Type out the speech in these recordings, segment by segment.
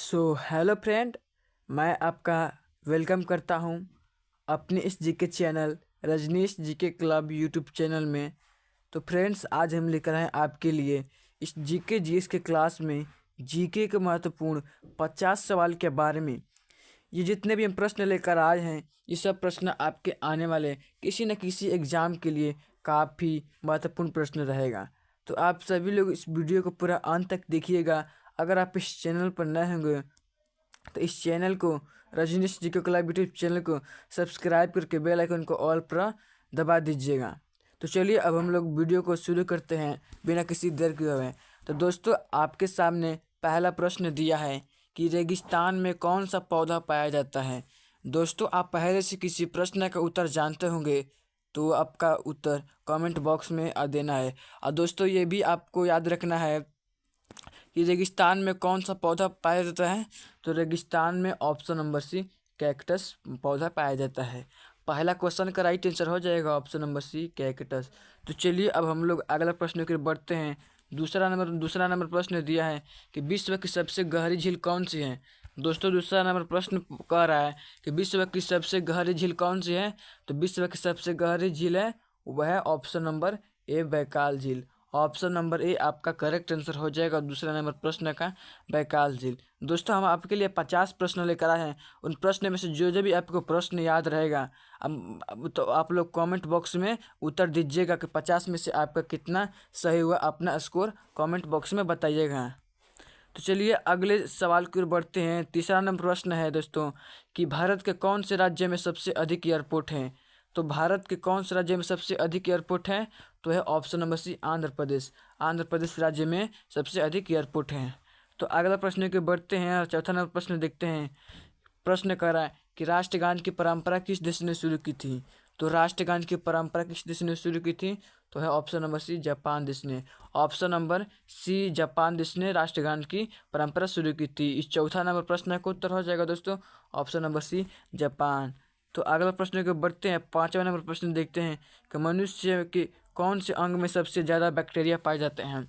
Hello friend, मैं आपका welcome करता हूं अपने इस GK channel Rajneesh GK club YouTube channel में। तो फ्रेंड्स, आज हम लेकर आए आपके लिए इस जीके जीएस के क्लास में जीके के महत्वपूर्ण 50 सवाल के बारे में। ये जितने भी हम प्रश्न लेकर आए हैं, ये सब प्रश्न आपके आने वाले किसी न किसी एग्ज़ाम के लिए काफ़ी महत्वपूर्ण प्रश्न रहेगा। तो आप सभी लोग इस वीडियो को पूरा अंत तक देखिएगा। अगर आप इस चैनल पर नए होंगे तो इस चैनल को, रजनीश जी के क्लब यूट्यूब चैनल को सब्सक्राइब करके बेल आइकन को ऑल पर दबा दीजिएगा। तो चलिए अब हम लोग वीडियो को शुरू करते हैं बिना किसी देर के हुए। तो दोस्तों, आपके सामने पहला प्रश्न दिया है कि रेगिस्तान में कौन सा पौधा पाया जाता है। दोस्तों, आप पहले से किसी प्रश्न का उत्तर जानते होंगे तो आपका उत्तर कमेंट बॉक्स में देना है। और दोस्तों, ये भी आपको याद रखना है कि रेगिस्तान में कौन सा पौधा पाया जाता है। तो रेगिस्तान में ऑप्शन नंबर सी, कैक्टस पौधा पाया जाता है। पहला क्वेश्चन का राइट आंसर हो जाएगा ऑप्शन नंबर सी, कैक्टस। तो चलिए अब हम लोग अगला प्रश्न की ओर बढ़ते हैं। दूसरा नंबर प्रश्न दिया है कि विश्व की सबसे गहरी झील कौन सी है। दोस्तों, दूसरा नंबर प्रश्न कह रहा है कि विश्व की सबसे गहरी झील कौन सी है। तो विश्व की सबसे गहरी झील है वह है ऑप्शन नंबर ए, बैकाल झील। ऑप्शन नंबर ए आपका करेक्ट आंसर हो जाएगा दूसरा नंबर प्रश्न का, बैकाल झील। दोस्तों, हम आपके लिए 50 प्रश्न लेकर आए हैं। उन प्रश्न में से जो जो भी आपको प्रश्न याद रहेगा तो आप लोग कमेंट बॉक्स में उत्तर दीजिएगा कि 50 में से आपका कितना सही हुआ। अपना स्कोर कमेंट बॉक्स में बताइएगा। तो चलिए अगले सवाल की ओर बढ़ते हैं। तीसरा नंबर प्रश्न है दोस्तों कि भारत के कौन से राज्य में सबसे अधिक एयरपोर्ट हैं। तो भारत के कौन से राज्य में सबसे अधिक एयरपोर्ट है। तो है ऑप्शन नंबर सी, आंध्र प्रदेश। आंध्र प्रदेश राज्य में सबसे अधिक एयरपोर्ट हैं। तो अगला प्रश्न के बढ़ते हैं और चौथा नंबर प्रश्न देखते हैं। प्रश्न कर रहा है कि राष्ट्रगान की परंपरा किस देश ने शुरू की थी। तो राष्ट्रगान की परंपरा किस देश ने शुरू की थी। तो है ऑप्शन नंबर सी, जापान देश ने। ऑप्शन नंबर सी, जापान देश ने राष्ट्रगान की परंपरा शुरू की थी। इस चौथा नंबर प्रश्न का उत्तर हो जाएगा दोस्तों ऑप्शन नंबर सी, जापान। तो अगला प्रश्न को बढ़ते हैं। पांचवा नंबर प्रश्न देखते हैं कि मनुष्य के कौन से अंग में सबसे ज़्यादा बैक्टीरिया पाए जाते हैं।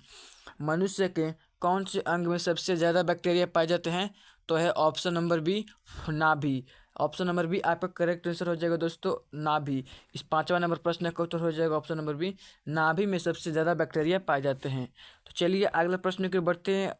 मनुष्य के कौन से अंग में सबसे ज़्यादा बैक्टीरिया पाए जाते हैं। तो है ऑप्शन नंबर बी, नाभि। ऑप्शन नंबर बी आपका करेक्ट आंसर हो जाएगा दोस्तों, नाभि। इस पांचवा नंबर प्रश्न का उत्तर हो जाएगा ऑप्शन नंबर बी, नाभि में सबसे ज़्यादा बैक्टीरिया पाए जाते हैं। तो चलिए अगले प्रश्न की ओर बढ़ते हैं।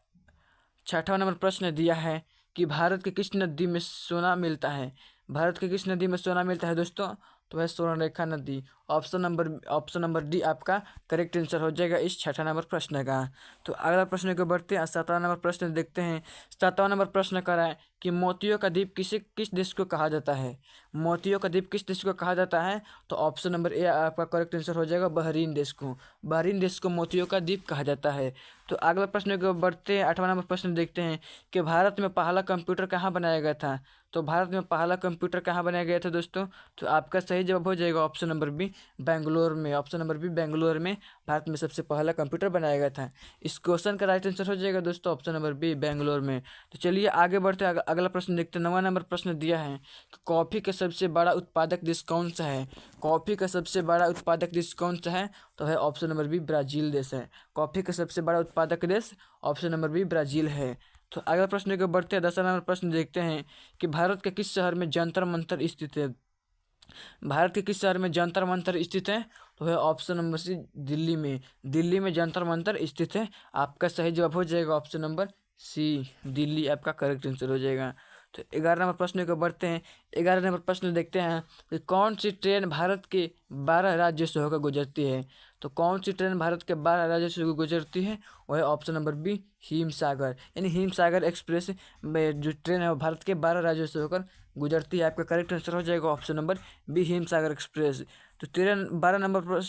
छठवां नंबर प्रश्न दिया है कि भारत की किस नदी में सोना मिलता है। भारत की किस नदी में सोना मिलता है दोस्तों। तो है स्वर्णरेखा नदी। ऑप्शन नंबर डी आपका करेक्ट आंसर हो जाएगा इस छठा नंबर प्रश्न का। तो अगला प्रश्न को बढ़ते हैं। सातवां नंबर प्रश्न देखते हैं। सातवां नंबर प्रश्न कर रहा है कि मोतियों का द्वीप किस देश को कहा जाता है। मोतियों का द्वीप किस देश को कहा जाता है। तो ऑप्शन नंबर ए आपका करेक्ट आंसर हो जाएगा बहरीन देश को। बहरीन देश को मोतियों का द्वीप कहा जाता है। तो अगला प्रश्न को बढ़ते हैं। आठवां नंबर प्रश्न देखते हैं कि भारत में पहला कंप्यूटर कहाँ बनाया गया था। तो भारत में पहला कंप्यूटर कहाँ बनाया गया था दोस्तों। तो आपका सही जवाब हो जाएगा ऑप्शन नंबर बी, बेंगलोर में। ऑप्शन नंबर बी, बेंगलोर में भारत में सबसे पहला कंप्यूटर बनाया गया था। इस क्वेश्चन का राइट आंसर हो जाएगा दोस्तों ऑप्शन नंबर बी, बेंगलोर में। तो चलिए आगे बढ़ते हैं। अगला प्रश्न देखते हैं। 9वां नंबर प्रश्न दिया है कि कॉफ़ी का सबसे बड़ा उत्पादक देश कौन सा है। कॉफ़ी का सबसे बड़ा उत्पादक देश कौन सा है। तो है ऑप्शन नंबर बी, ब्राज़ील देश है। कॉफ़ी का सबसे बड़ा उत्पादक देश ऑप्शन नंबर बी, ब्राज़ील है। तो अगला प्रश्न को बढ़ते हैं। 10वां नंबर प्रश्न देखते हैं कि भारत के किस शहर में जंतर मंतर स्थित है। भारत के किस शहर में जंतर मंतर स्थित है। तो है ऑप्शन नंबर सी, दिल्ली में। दिल्ली में जंतर मंतर स्थित है। आपका सही जवाब हो जाएगा ऑप्शन नंबर सी, दिल्ली आपका करेक्ट आंसर हो जाएगा। तो 11 नंबर प्रश्न को बढ़ते हैं। 11 नंबर प्रश्न देखते हैं कि कौन सी ट्रेन भारत के 12 राज्यों से होकर गुजरती है। तो कौन सी ट्रेन भारत के 12 राज्यों से गुजरती है। वह है ऑप्शन नंबर बी, हिमसागर। यानी हिमसागर एक्सप्रेस में जो ट्रेन है वो भारत के 12 राज्यों से होकर गुजरती है। आपका करेक्ट आंसर हो जाएगा option number B, Himsagar Express. तो 12 नंबर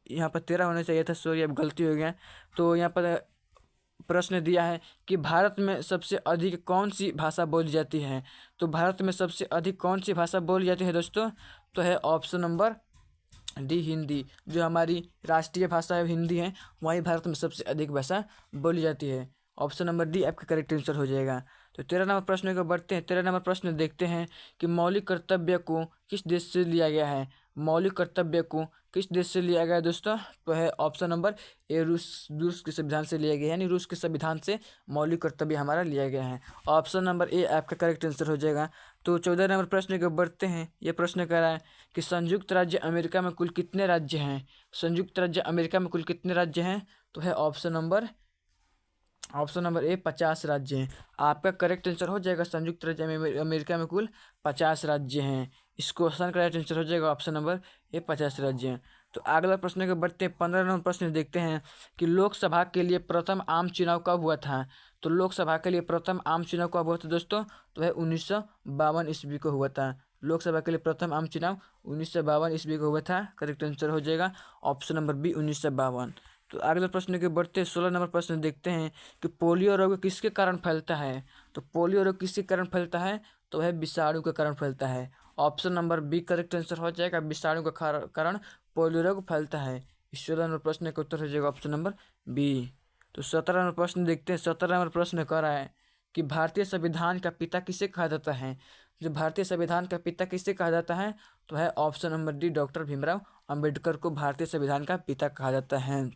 यहाँ पर 13 होना चाहिए था, सॉरी अब गलती हो गया। तो यहाँ पर प्रश्न दिया है कि भारत में सबसे अधिक कौन सी भाषा बोली जाती है। तो भारत में सबसे अधिक कौन सी भाषा बोली जाती है दोस्तों। तो है ऑप्शन नंबर डी, हिंदी। जो हमारी राष्ट्रीय भाषा है हिंदी है, वही भारत में सबसे अधिक भाषा बोली जाती है। ऑप्शन नंबर डी आपका करेक्ट आंसर हो जाएगा। तो 13 नंबर प्रश्न को बढ़ते हैं। 13 नंबर प्रश्न देखते हैं कि मौलिक कर्तव्य को किस देश से लिया गया है। मौलिक कर्तव्य को किस देश से लिया गया है दोस्तों? तो है ऑप्शन नंबर ए, रूस के संविधान से लिया गया है, यानी रूस के संविधान से मौलिक कर्तव्य हमारा लिया गया है। ऑप्शन नंबर ए आपका करेक्ट आंसर हो जाएगा। तो 14 नंबर प्रश्न के बढ़ते हैं। ये प्रश्न कह रहा है कि संयुक्त राज्य अमेरिका में कुल कितने राज्य हैं? संयुक्त राज्य अमेरिका में कुल कितने राज्य हैं? तो है ऑप्शन नंबर ए 50 राज्य हैं। आपका करेक्ट आंसर हो जाएगा संयुक्त राज्य अमेरिका में कुल 50 राज्य हैं। इस क्वेश्चन का राइट आंसर हो जाएगा ऑप्शन नंबर ए 50 राज्य हैं। तो अगला प्रश्न के बढ़ते 15 नंबर प्रश्न देखते हैं कि लोकसभा के लिए प्रथम आम चुनाव कब हुआ था? तो लोकसभा के लिए प्रथम आम चुनाव कब हुआ था दोस्तों? तो है 1952 ईस्वी को हुआ था। लोकसभा के लिए प्रथम आम चुनाव 1952 ईस्वी को हुआ था। करेक्ट आंसर हो जाएगा ऑप्शन नंबर बी 1952। तो अगले प्रश्न के बढ़ते 16 नंबर प्रश्न देखते हैं कि पोलियो रोग किसके कारण फैलता है? तो पोलियो रोग किसके कारण फैलता है? तो है विषाणु के कारण फैलता है। Option number B correct answer हो जाएगा, विषाणु के कारण पोलियो रोग फैलता है। इस 16 नंबर प्रश्न का उत्तर हो जाएगा ऑप्शन नंबर बी। तो 17 नंबर प्रश्न देखते हैं। 17 नंबर प्रश्न कह रहा है कि भारतीय संविधान का पिता किसे कहा जाता है? जो भारतीय संविधान का पिता किसे कहा जाता है? तो है option number D doctor Bhimrao Ambedkar को भारतीय संविधान का पिता कहा जाता है।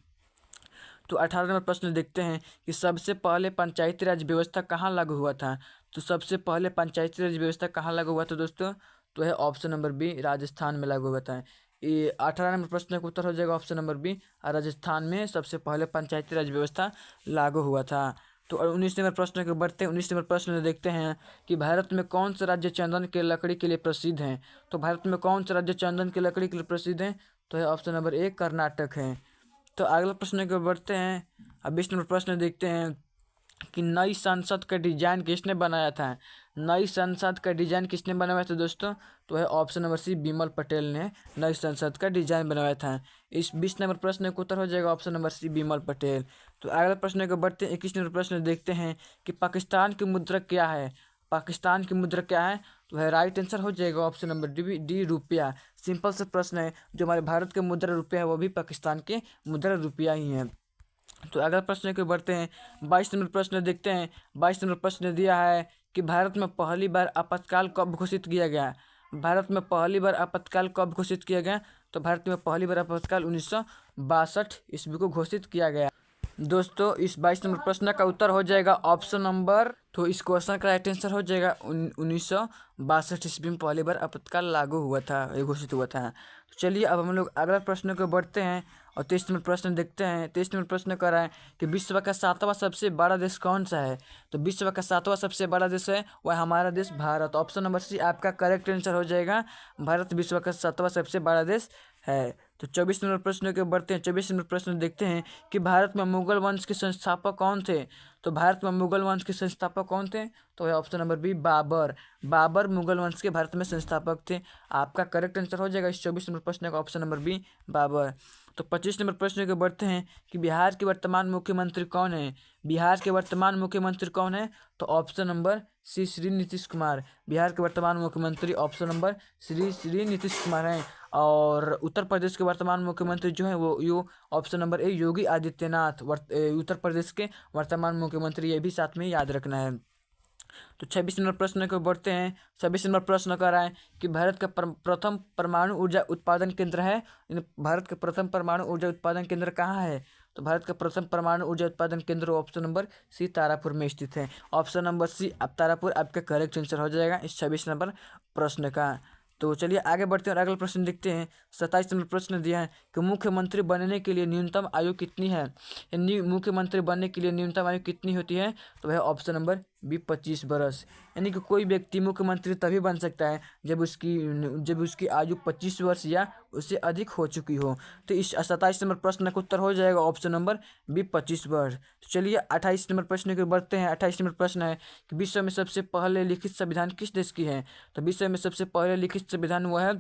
तो 18 नंबर प्रश्न देखते हैं कि सबसे पहले पंचायती राज व्यवस्था कहाँ लागू हुआ था? तो सबसे पहले पंचायती राज व्यवस्था कहाँ लागू हुआ था दोस्तों? तो है ऑप्शन नंबर बी राजस्थान में लागू हुआ था। ये 18 नंबर प्रश्न का उत्तर हो जाएगा ऑप्शन नंबर बी, राजस्थान में सबसे पहले पंचायती राज व्यवस्था लागू हुआ था। तो 19 नंबर प्रश्न के बढ़ते हैं। 19 नंबर प्रश्न देखते हैं कि भारत में कौन सा राज्य चंदन के लकड़ी के लिए प्रसिद्ध है? तो भारत में कौन सा राज्य चंदन की लकड़ी के लिए प्रसिद्ध है? तो है ऑप्शन नंबर ए कर्नाटक है। तो अगला प्रश्न को बढ़ते हैं। अब 20 नंबर प्रश्न देखते हैं कि नई संसद का डिजाइन किसने बनाया था? नई संसद का डिजाइन किसने बनाया था दोस्तों? तो है option number C Bimal Patel ने नई संसद का डिजाइन बनाया था। इस 20 नंबर प्रश्न का उत्तर हो जाएगा option number C Bimal Patel. तो अगला प्रश्न को बढ़ते हैं। 21 नंबर प्रश्न देखते हैं कि पाकिस्तान की मुद्रा क्या है? पाकिस्तान की मुद्रा क्या है? तो है राइट आंसर हो जाएगा ऑप्शन नंबर डी रुपया। सिंपल सा प्रश्न है। जो हमारे भारत के मुद्रा रुपया है वो भी पाकिस्तान के मुद्रा रुपया ही है। तो अगला प्रश्न के बढ़ते हैं। 22 नंबर प्रश्न देखते हैं। 22 नंबर प्रश्न दिया है कि भारत में पहली बार आपातकाल कब घोषित किया गया? भारत में पहली बार आपातकाल कब घोषित किया गया? तो भारत में पहली बार आपातकाल 1962 ईस्वी को घोषित किया गया। दोस्तों इस 22 नंबर प्रश्न का उत्तर हो जाएगा ऑप्शन नंबर, तो इस क्वेश्चन का राइट आंसर हो जाएगा 1962 ईस्वी में पहली बार आपातकाल लागू हुआ था, घोषित हुआ था। तो चलिए अब हम लोग अगला प्रश्न को बढ़ते हैं और 23 नंबर प्रश्न देखते हैं। 23 नंबर प्रश्न कर रहा है कि विश्व का 7वां सबसे बड़ा देश कौन सा है? तो विश्व का 7वां सबसे बड़ा देश है वह हमारा देश भारत। ऑप्शन नंबर सी आपका करेक्ट आंसर हो जाएगा, भारत विश्व का 7वां सबसे बड़ा देश है। तो 24 नंबर प्रश्न के बढ़ते हैं। 24 नंबर प्रश्न देखते हैं कि भारत में मुगल वंश के संस्थापक कौन थे? तो भारत में मुगल वंश के संस्थापक कौन थे? तो है option number B Babar. Babar Mughal वंश के भारत में संस्थापक थे। आपका करेक्ट आंसर हो जाएगा इस 24 नंबर प्रश्न का ऑप्शन नंबर बी बाबर। तो 25 नंबर प्रश्न के बढ़ते हैं कि बिहार के वर्तमान मुख्यमंत्री कौन है? बिहार के वर्तमान मुख्यमंत्री कौन है? तो ऑप्शन नंबर श्री नीतीश कुमार। बिहार के वर्तमान मुख्यमंत्री ऑप्शन नंबर श्री नीतीश कुमार हैं। और उत्तर प्रदेश के वर्तमान मुख्यमंत्री जो है वो option number A Yogi Adityanath Uttar Pradesh के वर्तमान मुख्यमंत्री, ये भी साथ में याद रखना है। तो 26 नंबर प्रश्न को बढ़ते हैं। 26 नंबर प्रश्न कर रहा है कि भारत का प्रथम परमाणु ऊर्जा उत्पादन केंद्र है। भारत का प्रथम परमाणु ऊर्जा उत्पादन केंद्र कहाँ है? तो भारत का प्रथम परमाणु ऊर्जा उत्पादन केंद्र ऑप्शन नंबर सी तारापुर में स्थित है। ऑप्शन नंबर सी अब तारापुर आपका करेक्ट आंसर हो जाएगा इस 26 नंबर प्रश्न का। तो चलिए आगे बढ़ते हैं और अगला प्रश्न देखते हैं। 27 नंबर प्रश्न दिया है कि मुख्यमंत्री बनने के लिए न्यूनतम आयु कितनी है? मुख्यमंत्री बनने के लिए न्यूनतम आयु कितनी होती है? तो वह ऑप्शन नंबर बी 25 वर्ष। यानी कि कोई व्यक्ति मुख्यमंत्री तभी बन सकता है जब उसकी आयु 25 वर्ष या उससे अधिक हो चुकी हो। तो इस 27 नंबर प्रश्न का उत्तर हो जाएगा ऑप्शन नंबर बी 25 वर्ष। तो चलिए 28 नंबर प्रश्न के बढ़ते हैं। 28 नंबर प्रश्न है कि विश्व में सबसे पहले लिखित संविधान किस देश की है? तो विश्व में सबसे पहले लिखित संविधान वह है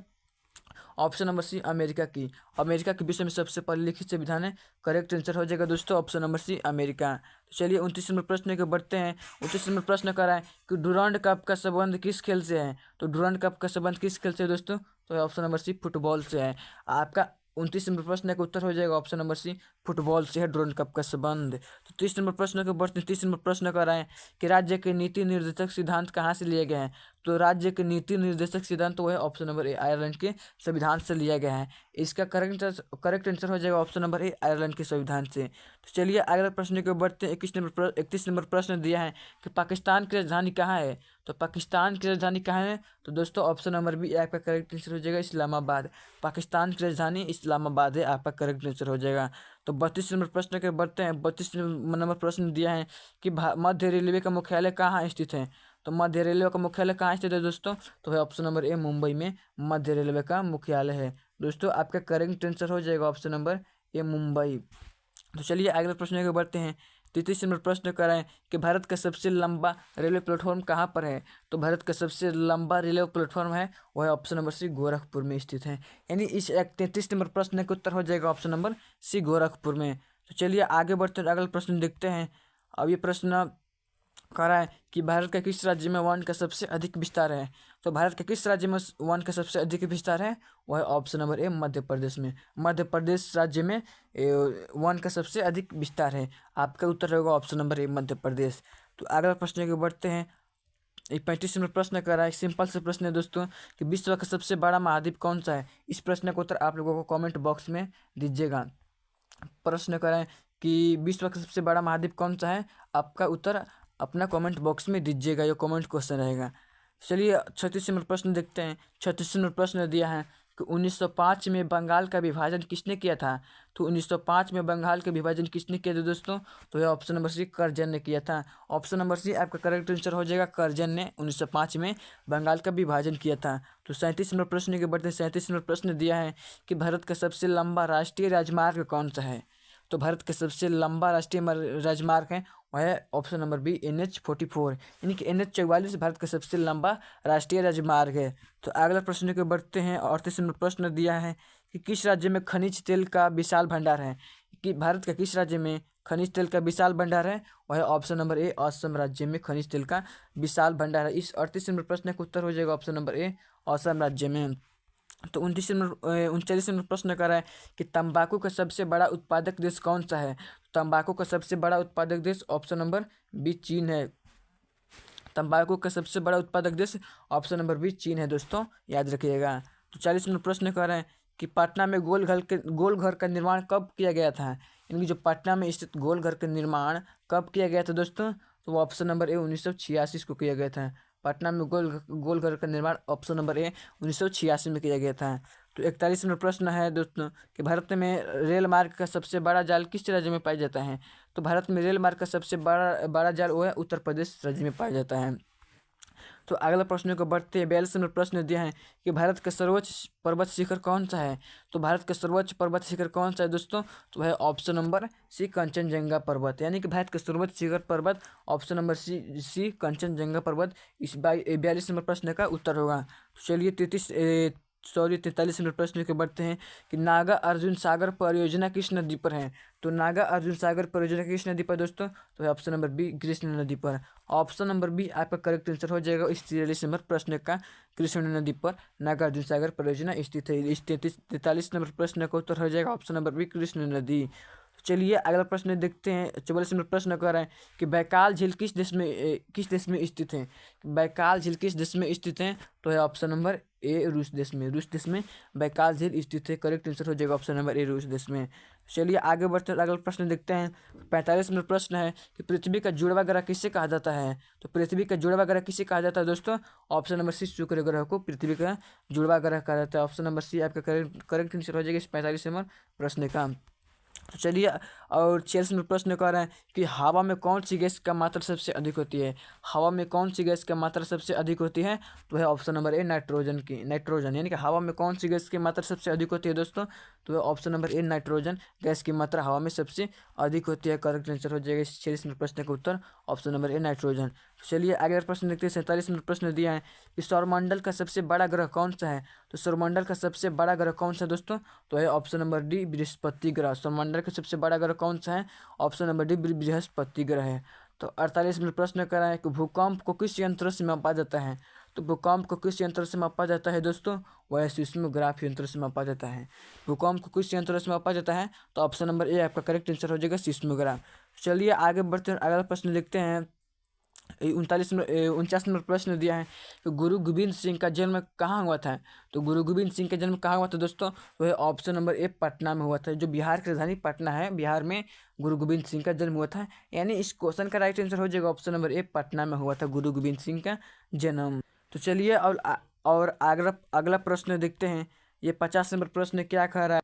ऑप्शन नंबर सी अमेरिका की। अमेरिका के विश्व में सबसे पहले लिखित संविधान है। करेक्ट आंसर हो जाएगा दोस्तों ऑप्शन नंबर सी अमेरिका। तो चलिए 29 नंबर प्रश्न के बढ़ते हैं। 29 नंबर प्रश्न कर रहा है कि डुरांड कप का संबंध किस खेल से है? तो डुरांड कप का संबंध किस खेल से है दोस्तों? तो ऑप्शन नंबर सी फुटबॉल से है। आपका 29 नंबर प्रश्न का उत्तर हो जाएगा ऑप्शन नंबर सी फुटबॉल से है ड्रोन कप का संबंध। तो 30 नंबर प्रश्न के बढ़ते 30 नंबर प्रश्न कर रहे हैं कि राज्य के नीति निर्देशक सिद्धांत कहाँ से लिए गए हैं। तो राज्य के नीति निर्देशक सिद्धांत वो है ऑप्शन नंबर ए आयरलैंड के संविधान से लिया गया है। इसका करेक्ट आंसर हो जाएगा ऑप्शन नंबर ए आयरलैंड के संविधान से। तो चलिए अगले प्रश्न के बढ़ते 31 नंबर प्रश्न दिया है कि पाकिस्तान की राजधानी कहाँ है। तो पाकिस्तान की राजधानी कहाँ है। तो दोस्तों ऑप्शन नंबर बी आपका करेक्ट आंसर हो जाएगा इस्लामाबाद। पाकिस्तान की राजधानी इस्लामाबाद है, आपका करेक्ट आंसर हो जाएगा। तो 32 नंबर प्रश्न के बढ़ते हैं। 32 नंबर प्रश्न दिया है कि मध्य रेलवे का मुख्यालय कहाँ स्थित है। तो मध्य रेलवे का मुख्यालय कहाँ स्थित है दोस्तों। तो है ऑप्शन नंबर ए मुंबई में मध्य रेलवे का मुख्यालय है। दोस्तों आपका करेक्ट आंसर हो जाएगा ऑप्शन नंबर ए मुंबई। तो चलिए अगले प्रश्न के बढ़ते हैं। 33 नंबर प्रश्न कर रहे हैं कि भारत का सबसे लंबा रेलवे प्लेटफॉर्म कहाँ पर है। तो भारत का सबसे लंबा रेलवे प्लेटफॉर्म है वह है ऑप्शन नंबर सी गोरखपुर में स्थित है। यानी इस 33 नंबर प्रश्न का उत्तर हो जाएगा ऑप्शन नंबर सी गोरखपुर में। तो चलिए आगे बढ़ते हैं, अगला प्रश्न देखते हैं। अब ये प्रश्न कह रहा है कि भारत का किस राज्य में वन का सबसे अधिक विस्तार है। तो भारत के किस राज्य में वन का सबसे अधिक विस्तार है वह है option number A Madhya Pradesh में। मध्य प्रदेश राज्य में वन का सबसे अधिक विस्तार है, आपका उत्तर होगा option number A Madhya Pradesh. तो अगला प्रश्न के बढ़ते हैं। 35 नंबर प्रश्न कर रहा है, सिंपल से प्रश्न है दोस्तों कि विश्व का सबसे बड़ा महाद्वीप कौन सा है। इस प्रश्न का उत्तर आप लोगों को कॉमेंट बॉक्स में दीजिएगा। प्रश्न कर रहे हैं कि विश्व का सबसे बड़ा महाद्वीप कौन सा है, आपका उत्तर अपना कमेंट बॉक्स में दीजिएगा, ये कमेंट क्वेश्चन रहेगा। चलिए 36 नंबर प्रश्न देखते हैं। 36 नंबर प्रश्न दिया है कि 1905 में बंगाल का विभाजन किसने किया था। तो 1905 में बंगाल का विभाजन किसने किया था दोस्तों। तो यह ऑप्शन नंबर सी करजन ने किया था। ऑप्शन नंबर सी आपका करेक्ट आंसर हो जाएगा, करजन ने 1905 में बंगाल का विभाजन किया था। तो 37 नंबर प्रश्न के बढ़ते 37 नंबर प्रश्न दिया है कि भारत का सबसे लंबा राष्ट्रीय राजमार्ग कौन सा है। तो भारत का सबसे लंबा राष्ट्रीय राजमार्ग है वह है ऑप्शन नंबर बी NH44, यानी कि NH44 भारत का सबसे लंबा राष्ट्रीय राजमार्ग है। तो अगला प्रश्न के बढ़ते हैं। 38 नंबर प्रश्न दिया है कि किस राज्य में खनिज तेल का विशाल भंडार है। कि भारत का किस राज्य में खनिज तेल का विशाल भंडार है वह है ऑप्शन नंबर ए असम राज्य में खनिज तेल का विशाल भंडार है। इस 38 नंबर प्रश्न का उत्तर हो जाएगा ऑप्शन नंबर ए असम राज्य में। तो 39 नंबर प्रश्न कर रहा है कि तंबाकू का सबसे बड़ा उत्पादक देश कौन सा है। तंबाकू का सबसे बड़ा उत्पादक देश ऑप्शन नंबर बी चीन है। तंबाकू का सबसे बड़ा उत्पादक देश ऑप्शन नंबर बी चीन है दोस्तों, याद रखिएगा। तो 40 नंबर प्रश्न कर रहे हैं कि पटना में गोल घर का निर्माण कब किया गया था। यानी कि जो पटना में स्थित गोल घर का निर्माण कब किया गया था दोस्तों। तो वो ऑप्शन नंबर ए 1986 को किया गया था। पटना में गोल घर का निर्माण ऑप्शन नंबर ए 1986 में किया गया था। तो 41 नंबर प्रश्न है दोस्तों कि भारत में रेल मार्ग का सबसे बड़ा जाल किस राज्य में पाया जाता है। तो भारत में रेल मार्ग का सबसे बड़ा जाल वो है उत्तर प्रदेश राज्य में पाया जाता है। तो अगला प्रश्न को बढ़ते हैं। 42 नंबर प्रश्न दिया है कि भारत का सर्वोच्च पर्वत शिखर कौन सा है। तो भारत का सर्वोच्च पर्वत शिखर कौन सा है दोस्तों। तो वह ऑप्शन नंबर सी कंचनजंगा पर्वत, यानी कि भारत का सर्वोच्च शिखर पर्वत ऑप्शन नंबर सी कंचनजंगा पर्वत इस 42 नंबर प्रश्न का उत्तर होगा। तो चलिए 43 नंबर प्रश्न के बढ़ते हैं कि नागा अर्जुन सागर परियोजना किस नदी पर है। तो नागा अर्जुन सागर परियोजना किस नदी पर दोस्तों। तो है ऑप्शन नंबर बी कृष्ण नदी पर। ऑप्शन नंबर बी आपका करेक्ट आंसर हो जाएगा इस 43 नंबर प्रश्न का, कृष्ण नदी पर नागा अर्जुन सागर परियोजना स्थित है। इस 43 नंबर प्रश्न का उत्तर हो जाएगा ऑप्शन नंबर बी कृष्ण नदी। चलिए अगला प्रश्न देखते हैं। 44 नंबर प्रश्न कर रहे हैं कि बैकाल झील किस देश में स्थित है। बैकाल झील किस देश में स्थित है। तो है ऑप्शन नंबर ए रूस देश में। रूस देश में बैकाल झील स्थित है, करेक्ट आंसर हो जाएगा ऑप्शन नंबर ए रूस देश में। चलिए आगे बढ़ते हैं, अगला प्रश्न देखते हैं। 45 नंबर प्रश्न है कि पृथ्वी का जुड़वा ग्रह किसे कहा जाता है। तो पृथ्वी का जुड़वा ग्रह किसे कहा जाता है दोस्तों। ऑप्शन नंबर सी शुक्र ग्रह को पृथ्वी का जुड़वा ग्रह कहा जाता है। ऑप्शन नंबर सी आपका करेक्ट आंसर हो जाएगा इस 45 नंबर प्रश्न का। तो चलिए और 46 नंबर प्रश्न कर रहे हैं कि हवा में कौन सी गैस का मात्रा सबसे अधिक होती है। हवा में कौन सी गैस की मात्रा सबसे अधिक होती है। तो है ऑप्शन नंबर ए नाइट्रोजन, यानी कि हवा में कौन सी गैस की मात्रा सबसे अधिक होती है दोस्तों। तो है option number A nitrogen gas की मात्रा हवा में सबसे अधिक होती है, करेक्ट आंसर हो जाएगा 46 नंबर प्रश्न का उत्तर ऑप्शन नंबर ए नाइट्रोजन। चलिए अगला प्रश्न देखते हैं। 47 नंबर प्रश्न दिया है कि सौरमंडल का सबसे बड़ा ग्रह कौन सा है। तो सौरमंडल का सबसे बड़ा ग्रह कौन सा है दोस्तों। तो है ऑप्शन नंबर डी बृहस्पति ग्रह। सौरमंडल का सबसे बड़ा ग्रह कौन सा है। ऑप्शन नंबर डी बृहस्पति ग्रह है। तो 48 नंबर प्रश्न कर रहा है कि भूकंप को किस यंत्र से मापा जाता है। तो भूकंप को किस यंत्र से मापा जाता है दोस्तों? वह सिस्मोग्राफ यंत्र से मापा जाता है। भूकंप को किस यंत्र से मापा जाता है? तो ऑप्शन नंबर ए आपका करेक्ट आंसर हो जाएगा, सिस्मोग्राफ। चलिए आगे बढ़ते हैं, अगला प्रश्न लिखते हैं। 49 नंबर प्रश्न दिया है कि गुरु गोविंद सिंह का जन्म कहाँ हुआ था? तो गुरु गोविंद सिंह का जन्म कहाँ हुआ था दोस्तों? वह ऑप्शन नंबर ए पटना में हुआ था। जो बिहार की राजधानी पटना है, बिहार में गुरु गोविंद सिंह का जन्म हुआ था। यानी इस क्वेश्चन का राइट आंसर हो जाएगा ऑप्शन नंबर ए, पटना में हुआ था गुरु गोविंद सिंह का जन्म। तो चलिए और अगला प्रश्न देखते हैं। ये 50 नंबर प्रश्न क्या कह रहा है?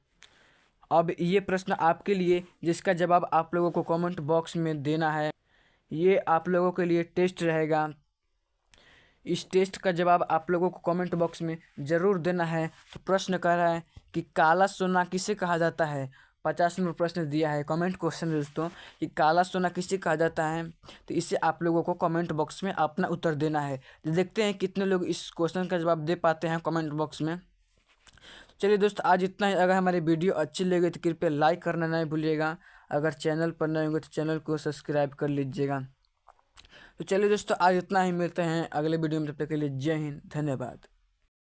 अब ये प्रश्न आपके लिए, जिसका जवाब आप लोगों को कमेंट बॉक्स में देना है। ये आप लोगों के लिए टेस्ट रहेगा। इस टेस्ट का जवाब आप लोगों को कमेंट बॉक्स में ज़रूर देना है। तो प्रश्न कह रहा है कि काला सोना किसे कहा जाता है? 50 नंबर प्रश्न दिया है, कमेंट क्वेश्चन है दोस्तों, कि काला सोना किसे कहा जाता है। तो इसे आप लोगों को कमेंट बॉक्स में अपना उत्तर देना है। तो देखते हैं कितने लोग इस क्वेश्चन का जवाब दे पाते हैं कमेंट बॉक्स में। चलिए दोस्तों, आज इतना ही। अगर हमारी वीडियो अच्छी लगे तो कृपया लाइक करना नहीं भूलिएगा। अगर चैनल पर नए होंगे तो चैनल को सब्सक्राइब कर लीजिएगा। तो चलिए दोस्तों, आज इतना ही। मिलते हैं अगले वीडियो में, तब तक के लिए जय हिंद, धन्यवाद।